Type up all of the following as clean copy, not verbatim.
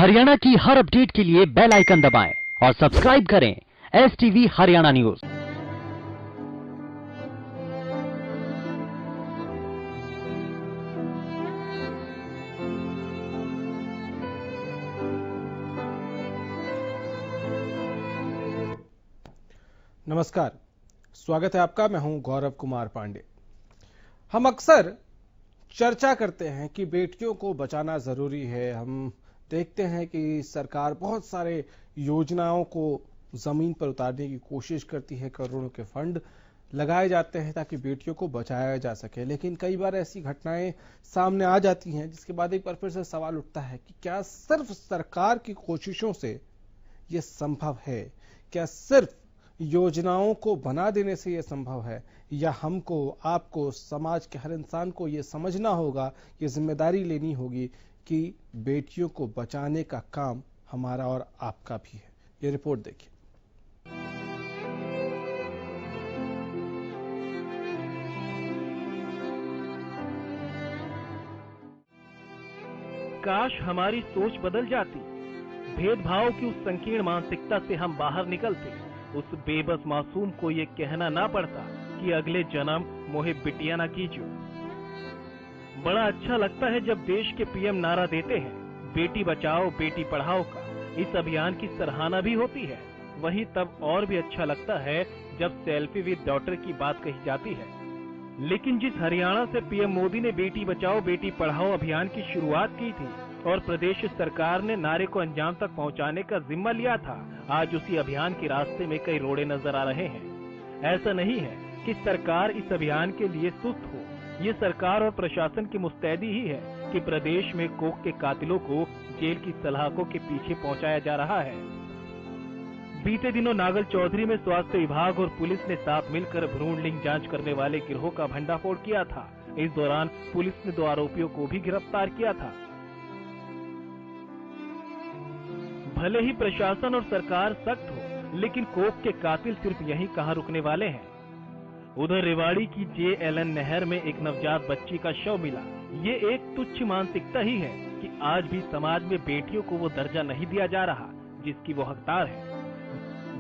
हरियाणा की हर अपडेट के लिए बेल आइकन दबाएं और सब्सक्राइब करें STV हरियाणा न्यूज। नमस्कार, स्वागत है आपका। मैं हूं गौरव कुमार पांडे। हम अक्सर चर्चा करते हैं कि बेटियों को बचाना जरूरी है। हम देखते हैं कि सरकार बहुत सारे योजनाओं को जमीन पर उतारने की कोशिश करती है, करोड़ों के फंड लगाए जाते हैं ताकि बेटियों को बचाया जा सके। लेकिन कई बार ऐसी घटनाएं सामने आ जाती हैं जिसके बाद एक बार फिर से सवाल उठता है कि क्या सिर्फ सरकार की कोशिशों से यह संभव है? क्या सिर्फ योजनाओं को बना देने से यह संभव है, या हमको, आपको, समाज के हर इंसान को यह समझना होगा, ये जिम्मेदारी लेनी होगी कि बेटियों को बचाने का काम हमारा और आपका भी है। ये रिपोर्ट देखिए। काश हमारी सोच बदल जाती, भेदभाव की उस संकीर्ण मानसिकता से हम बाहर निकलते, उस बेबस मासूम को ये कहना ना पड़ता कि अगले जन्म मोहे बिटिया ना कीजियो। बड़ा अच्छा लगता है जब देश के पीएम नारा देते हैं बेटी बचाओ बेटी पढ़ाओ का। इस अभियान की सराहना भी होती है। वहीं तब और भी अच्छा लगता है जब सेल्फी विद डॉटर की बात कही जाती है। लेकिन जिस हरियाणा से पीएम मोदी ने बेटी बचाओ बेटी पढ़ाओ अभियान की शुरुआत की थी और प्रदेश सरकार ने नारे को अंजाम तक पहुंचाने का जिम्मा लिया था, आज उसी अभियान के रास्ते में कई रोड़े नजर आ रहे हैं। ऐसा नहीं है कि सरकार इस अभियान के लिए सुस्त हो। ये सरकार और प्रशासन की मुस्तैदी ही है कि प्रदेश में कोख के कातिलों को जेल की सलाखों के पीछे पहुंचाया जा रहा है। बीते दिनों नागल चौधरी में स्वास्थ्य विभाग और पुलिस ने साथ मिलकर भ्रूण लिंग जांच करने वाले गिरोह का भंडाफोड़ किया था। इस दौरान पुलिस ने 2 आरोपियों को भी गिरफ्तार किया था। भले ही प्रशासन और सरकार सख्त हो, लेकिन कोख के कातिल सिर्फ यहीं कहां रुकने वाले हैं। उधर रेवाड़ी की JLN नहर में एक नवजात बच्ची का शव मिला। ये एक तुच्छ मानसिकता ही है कि आज भी समाज में बेटियों को वो दर्जा नहीं दिया जा रहा जिसकी वो हकदार है।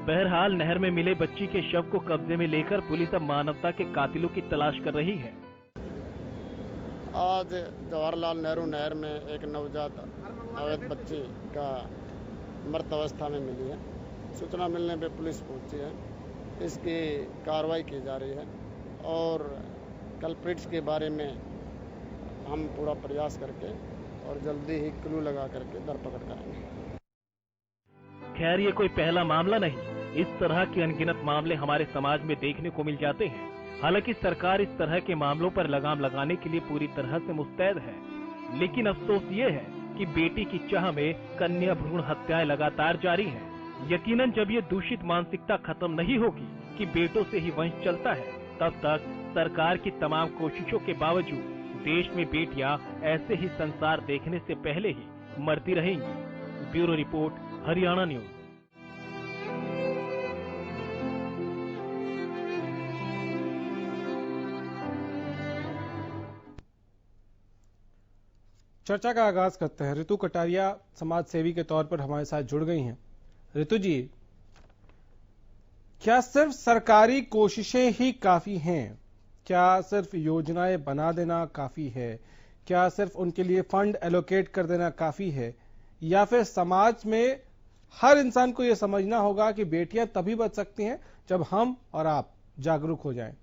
बहरहाल नहर में मिले बच्ची के शव को कब्जे में लेकर पुलिस अब मानवता के कातिलों की तलाश कर रही है। आज जवाहरलाल नेहरू नहर में एक नवजात अवैध बच्ची का मृत अवस्था में मिली है। सूचना मिलने पे पुलिस पहुंची है। इसकी कार्रवाई की जा रही है और कल्प्रिट्स के बारे में हम पूरा प्रयास करके और जल्दी ही क्लू लगा करके धरपकड़ करेंगे। खैर ये कोई पहला मामला नहीं, इस तरह के अनगिनत मामले हमारे समाज में देखने को मिल जाते हैं। हालांकि सरकार इस तरह के मामलों पर लगाम लगाने के लिए पूरी तरह से मुस्तैद है, लेकिन अफसोस ये है कि बेटी की चाह में कन्या भ्रूण हत्याएं लगातार जारी हैं। यकीनन जब ये दूषित मानसिकता खत्म नहीं होगी कि बेटों से ही वंश चलता है, तब तक सरकार की तमाम कोशिशों के बावजूद देश में बेटियां ऐसे ही संसार देखने से पहले ही मरती रहेंगी। Bureau report, Haryana news. चर्चा का आगाज करते हैं। ऋतु कटारिया समाज सेवी के तौर पर हमारे साथ जुड़ गई हैं। ऋतु जी, क्या सिर्फ सरकारी कोशिशें ही काफी हैं? क्या सिर्फ योजनाएं बना देना काफी है? क्या सिर्फ उनके लिए फंड एलोकेट कर देना काफी है, या फिर समाज में हर इंसान को यह समझना होगा कि बेटियां तभी बच सकती हैं जब हम और आप जागरूक हो जाएं?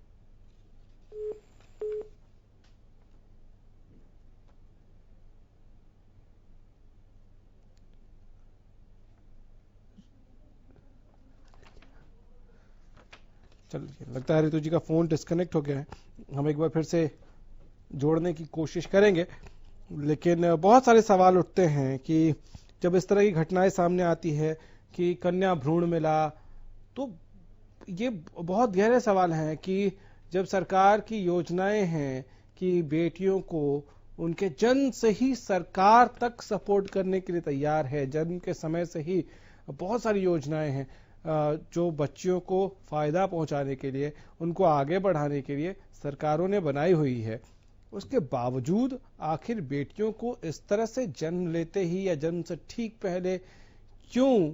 चलिए, लगता है ऋतु जी का फोन डिस्कनेक्ट हो गया है। हम एक बार फिर से जोड़ने की कोशिश करेंगे, लेकिन बहुत सारे सवाल उठते हैं कि जब इस तरह की घटनाएं सामने आती है कि कन्या भ्रूण मिला, तो ये बहुत गहरे सवाल हैं कि जब सरकार की योजनाएं हैं कि बेटियों को उनके जन्म से ही सरकार तक सपोर्ट करने के लिए तैयार है, जन्म के समय से ही बहुत सारी योजनाएं हैं जो बच्चियों को फायदा पहुंचाने के लिए, उनको आगे बढ़ाने के लिए सरकारों ने बनाई हुई है। उसके बावजूद आखिर बेटियों को इस तरह से जन्म लेते ही या जन्म से ठीक पहले क्यों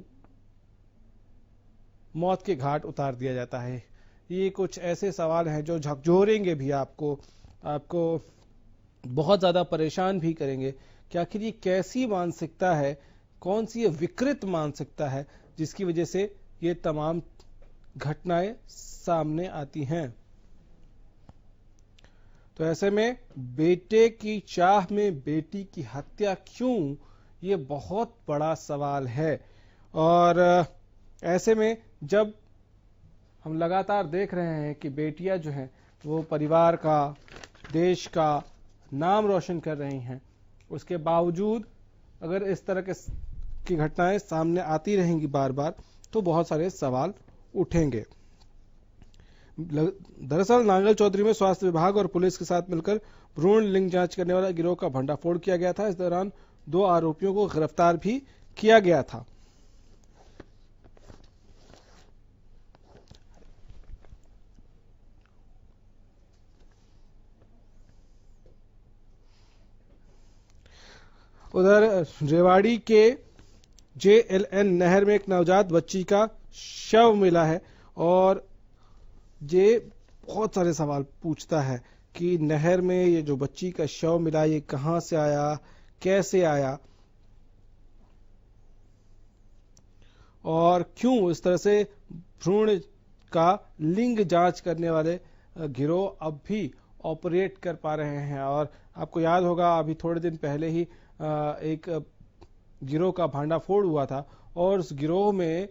मौत के घाट उतार दिया जाता है? ये कुछ ऐसे सवाल हैं जो झकझोरेंगे भी आपको बहुत ज्यादा परेशान भी करेंगे कि आखिर ये कैसी मानसिकता है, कौन सी ये विकृत मानसिकता है जिसकी वजह से ये तमाम घटनाएं सामने आती हैं। तो ऐसे में बेटे की चाह में बेटी की हत्या क्यों, ये बहुत बड़ा सवाल है। और ऐसे में जब हम लगातार देख रहे हैं कि बेटियां जो हैं वो परिवार का, देश का नाम रोशन कर रही हैं, उसके बावजूद अगर इस तरह की घटनाएं सामने आती रहेंगी बार बार तो बहुत सारे सवाल उठेंगे। दरअसल नांगल चौधरी में स्वास्थ्य विभाग और पुलिस के साथ मिलकर भ्रूण लिंग जांच करने वाला गिरोह का भंडाफोड़ किया गया था। इस दौरान 2 आरोपियों को गिरफ्तार भी किया गया था। उधर रेवाड़ी के JLN नहर में एक नवजात बच्ची का शव मिला है और ये बहुत सारे सवाल पूछता है कि नहर में ये जो बच्ची का शव मिला ये कहां से आया, कैसे आया और क्यों इस तरह से भ्रूण का लिंग जांच करने वाले गिरोह अब भी ऑपरेट कर पा रहे हैं। और आपको याद होगा अभी थोड़े दिन पहले ही एक गिरोह का भांडाफोड़ हुआ था और उस गिरोह में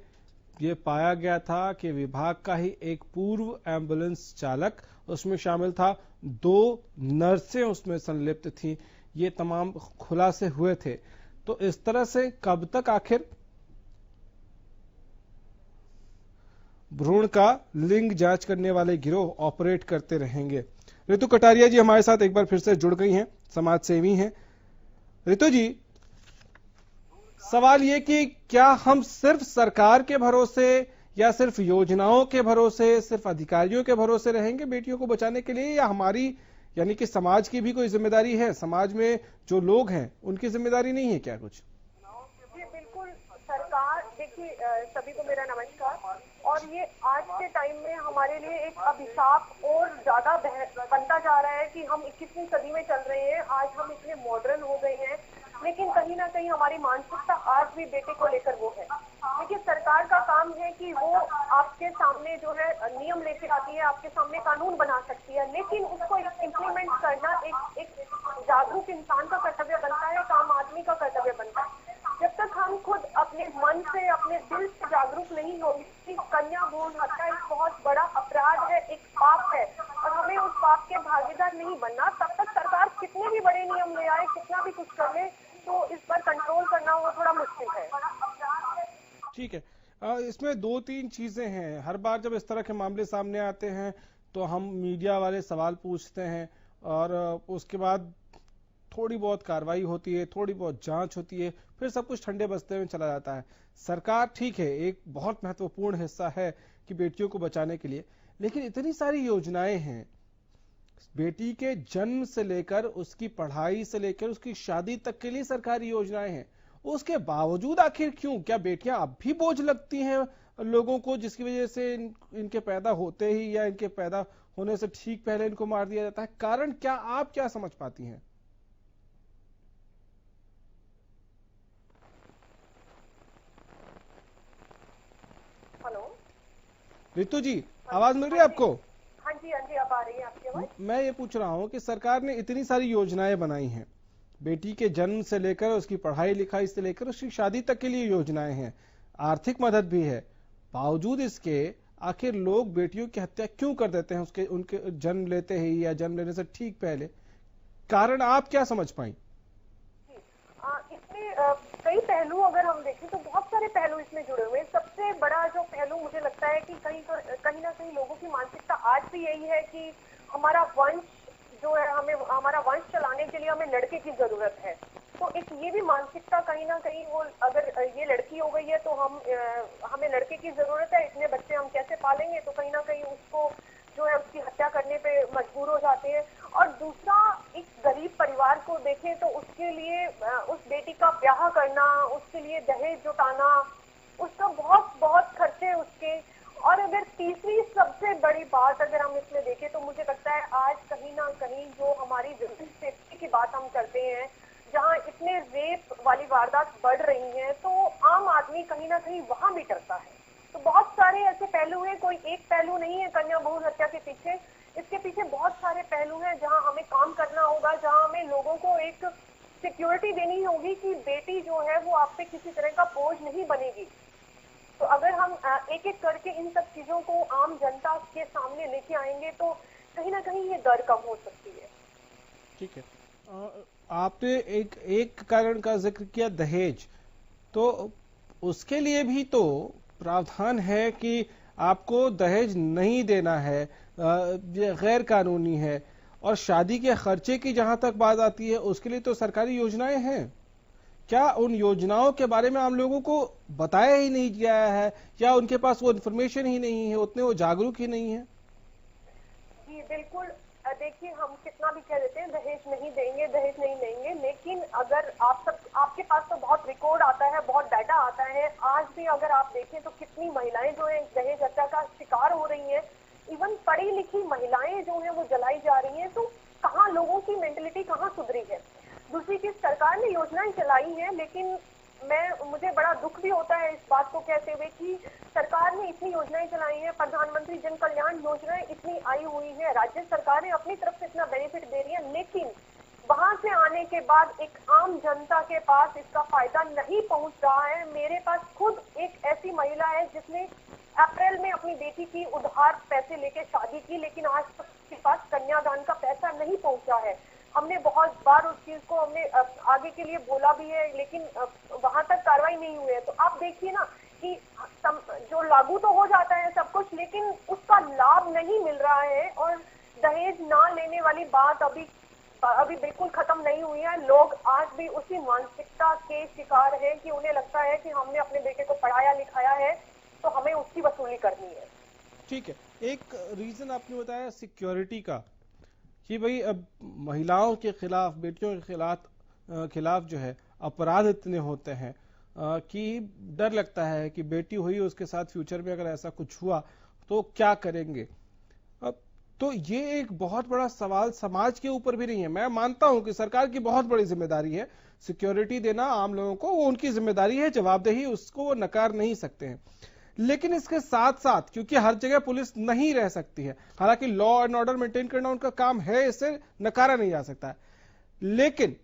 ये पाया गया था कि विभाग का ही एक पूर्व एम्बुलेंस चालक उसमें शामिल था, 2 नर्सें उसमें संलिप्त थी। ये तमाम खुलासे हुए थे। तो इस तरह से कब तक आखिर भ्रूण का लिंग जांच करने वाले गिरोह ऑपरेट करते रहेंगे? रितु कटारिया जी हमारे साथ एक बार फिर से जुड़ गई हैं, समाज सेवी हैं। रितु जी, सवाल ये कि क्या हम सिर्फ सरकार के भरोसे या सिर्फ योजनाओं के भरोसे, सिर्फ अधिकारियों के भरोसे रहेंगे बेटियों को बचाने के लिए, या हमारी यानी कि समाज की भी कोई जिम्मेदारी है? समाज में जो लोग हैं उनकी जिम्मेदारी नहीं है क्या कुछ? जी बिल्कुल, सरकार देखिए, सभी को मेरा नमस्कार। और ये आज के टाइम में हमारे लिए एक अभिशाप और ज्यादा बनता जा रहा है कि हम 21वीं सदी में चल रहे हैं। आज हम इतने मॉडर्न हो गए हैं, लेकिन कहीं ना कहीं हमारी मानसिकता आज भी बेटे को लेकर वो है। देखिए, सरकार का काम है कि वो आपके सामने जो है नियम लेके आती है, आपके सामने कानून बना सकती है, लेकिन उसको इम्प्लीमेंट करना एक जागरूक इंसान का कर्तव्य बनता है, एक आम आदमी का कर्तव्य बनता है। जब तक हम खुद अपने मन से, अपने दिल से जागरूक नहीं होंगे कि कन्या भ्रूण हत्या एक बहुत बड़ा अपराध है, एक पाप है, और हमें उस पाप के भागीदार नहीं बनना, तब तक सरकार कितने भी बड़े नियम ले आए, कितना भी कुछ कर ले, तो इस पर कंट्रोल करना वो थोड़ा मुश्किल है। ठीक है, इसमें 2-3 चीजें हैं। हर बार जब इस तरह के मामले सामने आते हैं तो हम मीडिया वाले सवाल पूछते हैं और उसके बाद थोड़ी बहुत कार्रवाई होती है, थोड़ी बहुत जांच होती है, फिर सब कुछ ठंडे बस्ते में चला जाता है। सरकार ठीक है, एक बहुत महत्वपूर्ण हिस्सा है कि बेटियों को बचाने के लिए, लेकिन इतनी सारी योजनाएं हैं, बेटी के जन्म से लेकर उसकी पढ़ाई से लेकर उसकी शादी तक के लिए सरकारी योजनाएं हैं। उसके बावजूद आखिर क्यों, क्या बेटियां अब भी बोझ लगती हैं लोगों को, जिसकी वजह से इनके पैदा होते ही या इनके पैदा होने से ठीक पहले इनको मार दिया जाता है? कारण क्या, आप क्या समझ पाती हैं? हेलो रितु जी, आवाज मिल रही है आपको? हाँ जी, अब आ रही है आपकी आवाज। मैं ये पूछ रहा हूं कि सरकार ने इतनी सारी योजनाएं बनाई हैं, बेटी के जन्म से लेकर उसकी पढ़ाई लिखाई से लेकर उसकी शादी तक के लिए योजनाएं हैं, आर्थिक मदद भी है, बावजूद इसके आखिर लोग बेटियों की हत्या क्यों कर देते हैं उनके जन्म लेते ही या जन्म लेने से ठीक पहले? कारण आप क्या समझ पाई? इसमें कई पहलू अगर हम देखें तो बहुत सारे पहलू इसमें जुड़े हुए हैं। सबसे बड़ा जो पहलू मुझे लगता है कि कहीं ना कहीं लोगों की मानसिकता आज भी यही है कि हमारा वंश जो है, हमारा वंश चलाने के लिए हमें लड़के की जरूरत है। तो एक ये भी मानसिकता कहीं ना कहीं, वो अगर ये लड़की हो गई है तो हमें लड़के की जरूरत है, इतने बच्चे हम कैसे पालेंगे, तो कहीं ना कहीं उसको जो है उसकी हत्या करने पे मजबूर हो जाते हैं। और दूसरा, एक गरीब परिवार को देखें तो उसके लिए उस बेटी का ब्याह करना, उसके लिए दहेज जुटाना, उसका बहुत बहुत खर्चे उसके। और अगर तीसरी सबसे बड़ी बात अगर हम इसमें देखें तो मुझे लगता है आज कहीं ना कहीं जो हमारी वुमेन सेफ्टी की बात हम करते हैं, जहां इतने रेप वाली वारदात बढ़ रही हैं, तो आम आदमी कहीं ना कहीं वहां भी डरता है। तो बहुत सारे ऐसे पहलू हैं, कोई एक पहलू नहीं है कन्या भ्रूण हत्या के पीछे, इसके पीछे बहुत सारे पहलू हैं जहां हमें काम करना होगा, जहां हमें लोगों को एक सिक्योरिटी देनी होगी कि बेटी जो है वो आप पे किसी तरह का बोझ नहीं बनेगी। तो अगर हम एक एक करके इन सब चीजों को आम जनता के सामने लेके आएंगे तो कहीं ना कहीं ये दर कम हो सकती है। ठीक है, आपने एक कारण का जिक्र किया, दहेज। तो उसके लिए भी तो प्रावधान है कि आपको दहेज नहीं देना है, ये गैर कानूनी है। और शादी के खर्चे की जहां तक बात आती है, उसके लिए तो सरकारी योजनाएं हैं। क्या उन योजनाओं के बारे में आम लोगों को बताया ही नहीं गया है, या उनके पास वो इन्फॉर्मेशन ही नहीं है, उतने वो जागरूक ही नहीं है? जी बिल्कुल, देखिए हम कितना भी कह देते हैं दहेज नहीं देंगे, दहेज नहीं देंगे, लेकिन अगर आपके पास तो बहुत रिकॉर्ड आता है, बहुत डाटा आता है। आज भी अगर आप देखें तो कितनी महिलाएं जो है दहेज हत्या का शिकार हो रही हैं, इवन पढ़ी लिखी महिलाएं जो है वो जलाई जा रही हैं। तो कहाँ लोगों की मेंटलिटी कहाँ सुधरी है? दूसरी चीज, सरकार ने योजनाएं चलाई हैं, लेकिन मुझे बड़ा दुख भी होता है इस बात को कहते हुए कि सरकार ने इतनी योजनाएं चलाई हैं, प्रधानमंत्री जन कल्याण योजनाएं इतनी आई हुई है, राज्य सरकारें अपनी तरफ से इतना बेनिफिट दे रही है, लेकिन वहां से आने के बाद एक आम जनता के पास इसका फायदा नहीं पहुंच रहा है। मेरे पास खुद एक ऐसी महिला है जिसने अप्रैल में अपनी बेटी की उधार पैसे लेके शादी की, लेकिन आज तक उसके पास कन्यादान का पैसा नहीं पहुंचा है। हमने बहुत बार उस चीज को हमने आगे के लिए बोला भी है, लेकिन वहां तक कार्रवाई नहीं हुई है। तो आप देखिए ना कि जो लागू तो हो जाता है सब कुछ, लेकिन उसका लाभ नहीं मिल रहा है। और दहेज ना लेने वाली बात अभी बिल्कुल खत्म नहीं हुई है। लोग आज भी उसी मानसिकता के शिकार हैं कि उन्हें लगता है कि हमने अपने बेटे को पढ़ाया लिखाया है तो हमें उसकी वसूली करनी है। ठीक है, एक रीजन आपने बताया सिक्योरिटी का, कि भाई अब महिलाओं के खिलाफ, बेटियों के खिलाफ जो है अपराध इतने होते हैं कि डर लगता है कि बेटी हुई उसके साथ फ्यूचर में अगर ऐसा कुछ हुआ तो क्या करेंगे। अब तो ये एक बहुत बड़ा सवाल समाज के ऊपर भी नहीं है। मैं मानता हूं कि सरकार की बहुत बड़ी जिम्मेदारी है सिक्योरिटी देना आम लोगों को, वो उनकी जिम्मेदारी है, जवाबदेही, उसको वो नकार नहीं सकते हैं। लेकिन इसके साथ साथ, क्योंकि हर जगह पुलिस नहीं रह सकती है, हालांकि लॉ एंड ऑर्डर मेंटेन करना उनका काम है, इससे नकारा नहीं जा सकता है, लेकिन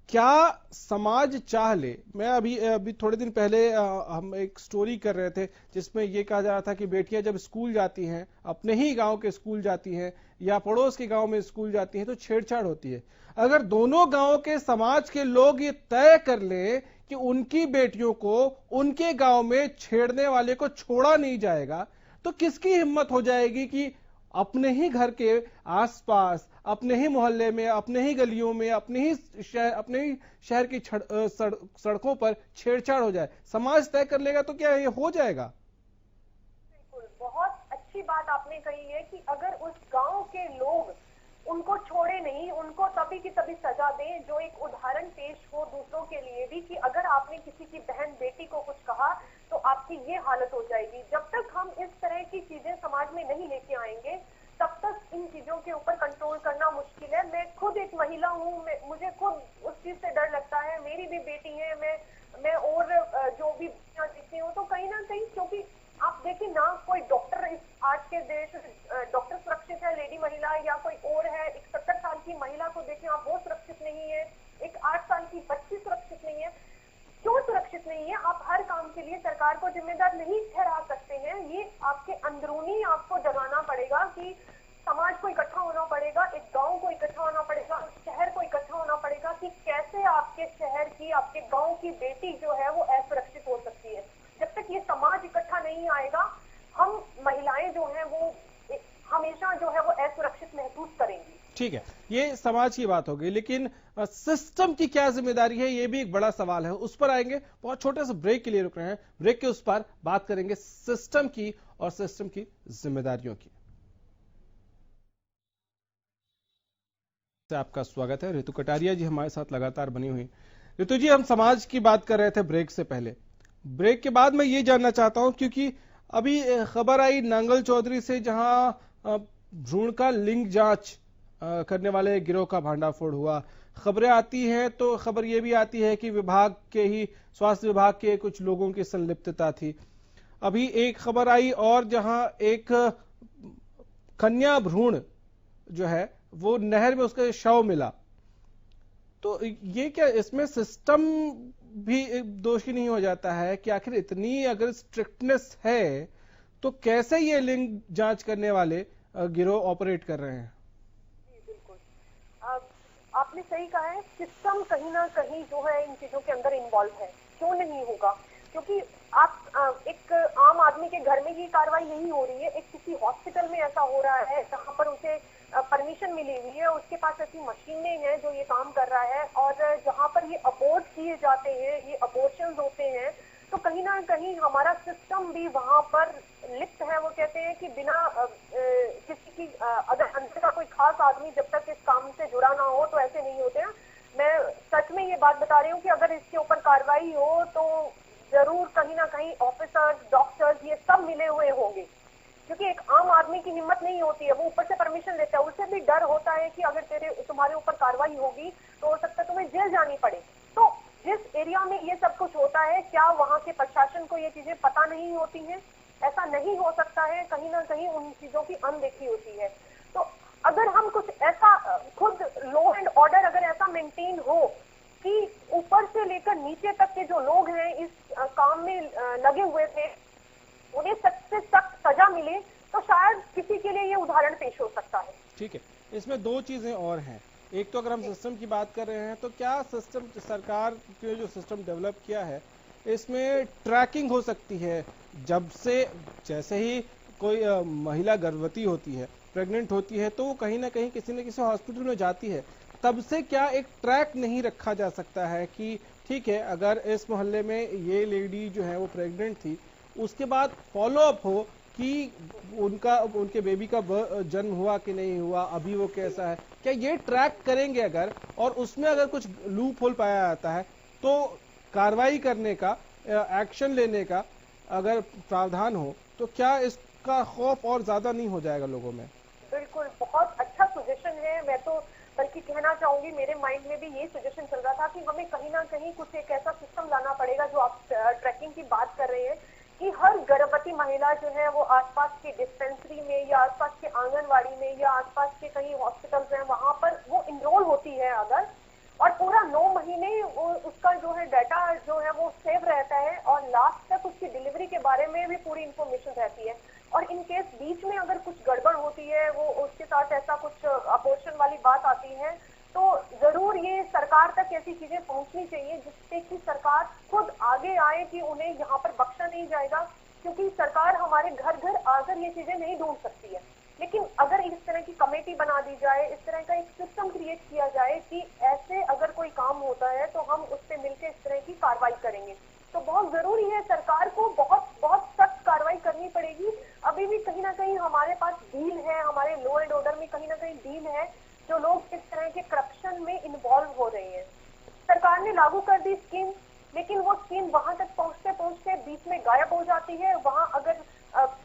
क्या समाज चाह ले। मैं अभी थोड़े दिन पहले हम एक स्टोरी कर रहे थे जिसमें यह कहा जा रहा था कि बेटियां जब स्कूल जाती हैं, अपने ही गांव के स्कूल जाती हैं या पड़ोस के गांव में स्कूल जाती हैं, तो छेड़छाड़ होती है। अगर दोनों गांव के समाज के लोग ये तय कर ले कि उनकी बेटियों को उनके गांव में छेड़ने वाले को छोड़ा नहीं जाएगा, तो किसकी हिम्मत हो जाएगी कि अपने ही घर के आसपास, अपने ही मोहल्ले में, अपने ही गलियों में, अपने ही शहर की सड़कों पर छेड़छाड़ हो जाए। समाज तय कर लेगा तो क्या ये हो जाएगा? बिल्कुल, बहुत अच्छी बात आपने कही है कि अगर उस गांव के लोग उनको छोड़े नहीं, उनको तभी की तभी सजा दें, जो एक उदाहरण पेश हो दूसरों के लिए भी कि अगर आपने किसी की बहन बेटी को कुछ कहा तो आपकी ये हालत हो जाएगी। जब तक हम इस तरह की चीजें समाज में नहीं लेके आएंगे तब तक इन चीजों के ऊपर कंट्रोल करना मुश्किल है। मैं खुद एक महिला हूँ, मुझे खुद उस चीज से डर लगता है, मेरी भी बेटी है, मैं और जो भी देखती हूँ, तो कहीं ना कहीं, क्योंकि आप देखिए ना, कोई डॉक्टर आज के देश डॉक्टर सुरक्षित है, लेडी महिला या कोई और है, एक 70 साल की महिला को देखें आप, वो सुरक्षित नहीं है, एक 8 साल की बच्ची सुरक्षित नहीं है। क्यों सुरक्षित नहीं है? आप हर काम के लिए सरकार को जिम्मेदार नहीं ठहरा सकते हैं। ये आपके अंदरूनी आपको जगाना पड़ेगा कि समाज को इकट्ठा होना पड़ेगा, एक गांव को इकट्ठा होना पड़ेगा, शहर को इकट्ठा होना पड़ेगा कि कैसे आपके शहर की, आपके गांव की बेटी जो है वो असुरक्षित हो सकती है। जब तक ये समाज इकट्ठा नहीं आएगा, हम महिलाएं जो हैं वो हमेशा जो है वो असुरक्षित महसूस करेंगी। ठीक है, ये समाज की बात हो गई, लेकिन सिस्टम की क्या जिम्मेदारी है, ये भी एक बड़ा सवाल है। उस पर आएंगे, बहुत छोटे से ब्रेक के लिए रुक रहे हैं, ब्रेक के उस पर बात करेंगे सिस्टम की और सिस्टम की जिम्मेदारियों की। आपका स्वागत है। ऋतु कटारिया जी हमारे साथ लगातार बनी हुई। ऋतु जी, हम समाज की बात कर रहे थे ब्रेक से पहले। ब्रेक के बाद मैं ये जानना चाहता हूं, क्योंकि अभी खबर आई नांगल चौधरी से, जहां भ्रूण का लिंग जांच करने वाले गिरोह का भांडाफोड़ हुआ। खबरें आती हैं तो खबर ये भी आती है कि विभाग के ही, स्वास्थ्य विभाग के कुछ लोगों की संलिप्तता थी। अभी एक खबर आई और जहां एक कन्या भ्रूण जो है वो नहर में उसका शव मिला। तो ये क्या इसमें सिस्टम भी दोषी नहीं हो जाता है कि आखिर इतनी अगर स्ट्रिक्टनेस है तो कैसे ये लिंग जांच करने वाले गिरोह ऑपरेट कर रहे हैं? बिल्कुल, आपने सही कहा है। सिस्टम कहीं ना कहीं जो है इन चीजों के अंदर इन्वॉल्व है। क्यों नहीं होगा? क्योंकि आप एक आम आदमी के घर में ही कार्रवाई नहीं हो रही है, एक किसी हॉस्पिटल में ऐसा हो रहा है जहां पर उसे परमिशन मिली हुई है, उसके पास ऐसी मशीनें हैं जो ये काम कर रहा है, और जहां पर ये अबॉर्ट किए जाते हैं, ये अबॉर्शंस होते हैं, तो कहीं ना कहीं हमारा सिस्टम भी वहां पर लिप्त है। वो कहते हैं कि बिना किसी की अगर अंदर का कोई खास आदमी जब तक इस काम से जुड़ा ना हो तो ऐसे नहीं होते हैं। मैं सच में ये बात बता रही हूँ कि अगर इसके ऊपर कार्रवाई हो तो जरूर कहीं ना कहीं ऑफिसर्स, डॉक्टर्स, ये सब मिले हुए होंगे, क्योंकि एक आम आदमी की हिम्मत नहीं होती है। वो ऊपर से परमिशन लेता है, उसे भी डर होता है कि अगर तुम्हारे ऊपर कार्रवाई होगी तो हो सकता है तुम्हें जेल जानी पड़े। तो जिस एरिया में ये सब कुछ होता है, क्या वहां के प्रशासन को ये चीजें पता नहीं होती हैं? ऐसा नहीं हो सकता है, कहीं ना कहीं उन चीजों की अनदेखी होती है। तो अगर हम कुछ ऐसा खुद लॉ एंड ऑर्डर अगर ऐसा मेंटेन हो कि ऊपर से लेकर नीचे तक के जो लोग हैं इस काम में लगे हुए थे उन्हें सख्त से सख्त सजा मिले, तो शायद किसी के लिए ये उदाहरण पेश हो सकता है। ठीक है, इसमें दो चीजें और हैं। एक तो अगर हम सिस्टम की बात कर रहे हैं तो क्या सिस्टम, सरकार ने जो सिस्टम डेवलप किया है इसमें ट्रैकिंग हो सकती है? जब से जैसे ही कोई महिला गर्भवती होती है, प्रेग्नेंट होती है, तो वो कहीं ना कहीं किसी न किसी हॉस्पिटल में जाती है, तब से क्या एक ट्रैक नहीं रखा जा सकता है कि ठीक है, अगर इस मोहल्ले में ये लेडी जो है वो प्रेग्नेंट थी, उसके बाद फॉलो अप हो कि उनके बेबी का जन्म हुआ कि नहीं हुआ, अभी वो कैसा है, क्या ये ट्रैक करेंगे अगर, और उसमें अगर कुछ लूप होल पाया जाता है तो कार्रवाई करने का, एक्शन लेने का अगर प्रावधान हो, तो क्या इसका खौफ और ज्यादा नहीं हो जाएगा लोगों में? बिल्कुल, बहुत अच्छा सजेशन है। मैं तो बल्कि कहना चाहूंगी, मेरे माइंड में भी ये सजेशन चल रहा था कि हमें कहीं ना कहीं कुछ एक ऐसा सिस्टम लाना पड़ेगा, जो आप ट्रैकिंग की बात कर रहे हैं, कि हर गर्भवती महिला जो है वो आसपास के डिस्पेंसरी में या आसपास के आंगनवाड़ी में या आसपास के कहीं हॉस्पिटल्स हैं वहां पर वो इनरोल होती है अगर, और पूरा 9 महीने उसका जो है डाटा जो है वो सेव रहता है, और लास्ट तक उसकी डिलीवरी के बारे में भी पूरी इंफॉर्मेशन रहती है। और इन केस बीच में अगर कुछ गड़बड़ होती है, वो उसके साथ ऐसा कुछ अबॉर्शन वाली बात आती है, तो जरूर ये सरकार तक ऐसी चीजें पहुंचनी चाहिए जिससे कि सरकार खुद आगे आए कि उन्हें यहाँ पर बख्शा नहीं जाएगा, क्योंकि सरकार हमारे घर घर आकर ये चीजें नहीं ढूंढ सकती है। लेकिन अगर इस तरह की कमेटी बना दी जाए, इस तरह का एक सिस्टम क्रिएट किया जाए कि ऐसे अगर कोई काम होता है तो हम उस पर मिलकर इस तरह की कार्रवाई करेंगे, तो बहुत जरूरी है। सरकार को बहुत बहुत सख्त कार्रवाई करनी पड़ेगी। अभी भी कहीं ना कहीं हमारे पास डील है, हमारे लॉ एंड ऑर्डर में कहीं ना कहीं डील है, जो लोग इस तरह के करप्शन में इन्वॉल्व हो रहे हैं। सरकार ने लागू कर दी स्कीम, लेकिन वो स्कीम वहां तक पहुंचते पहुंचते बीच में गायब हो जाती है। वहां अगर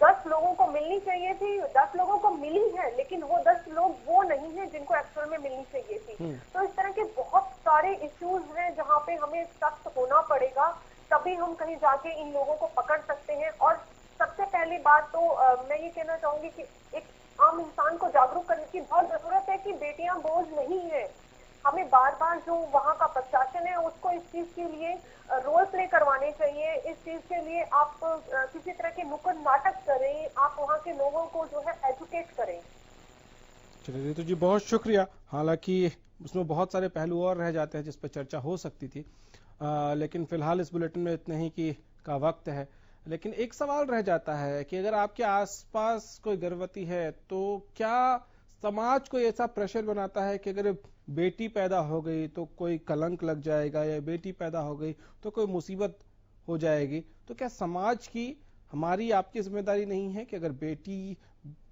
10 लोगों को मिलनी चाहिए थी, 10 लोगों को मिली है, लेकिन वो 10 लोग वो नहीं है जिनको एक्चुअल में मिलनी चाहिए थी। तो इस तरह के बहुत सारे इश्यूज हैं जहाँ पे हमें सख्त होना पड़ेगा, तभी हम कहीं जाके इन लोगों को पकड़ सकते हैं। और सबसे पहली बात तो मैं ये कहना चाहूंगी कि एक आम इंसान को जागरूक करने की बहुत जरूरत है कि बेटियां बोझ नहीं है। हमें बार बार जो वहाँ का प्रशासन है उसको इस चीज के लिए रोल प्ले करवाने चाहिए। इस चीज के लिए आप किसी तरह के नुक्कड़ नाटक करें, आप वहाँ के लोगों को जो है एजुकेट करें। चलिए ऋतु जी, बहुत शुक्रिया। हालांकि उसमें बहुत सारे पहलू और रह जाते हैं जिस पर चर्चा हो सकती थी, लेकिन फिलहाल इस बुलेटिन में इतने ही का वक्त है। लेकिन एक सवाल रह जाता है कि अगर आपके आसपास कोई गर्भवती है तो क्या समाज को ऐसा प्रेशर बनाता है कि अगर बेटी पैदा हो गई तो कोई कलंक लग जाएगा, या बेटी पैदा हो गई तो कोई मुसीबत हो जाएगी, तो क्या समाज की, हमारी, आपकी जिम्मेदारी नहीं है कि अगर बेटी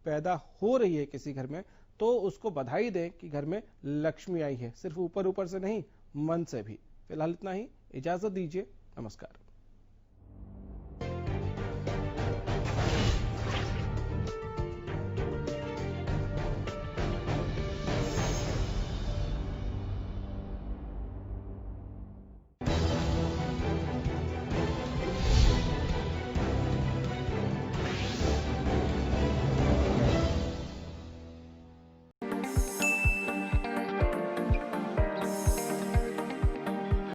पैदा हो रही है किसी घर में तो उसको बधाई दें कि घर में लक्ष्मी आई है, सिर्फ ऊपर ऊपर से नहीं, मन से भी। फिलहाल इतना ही, इजाजत दीजिए, नमस्कार।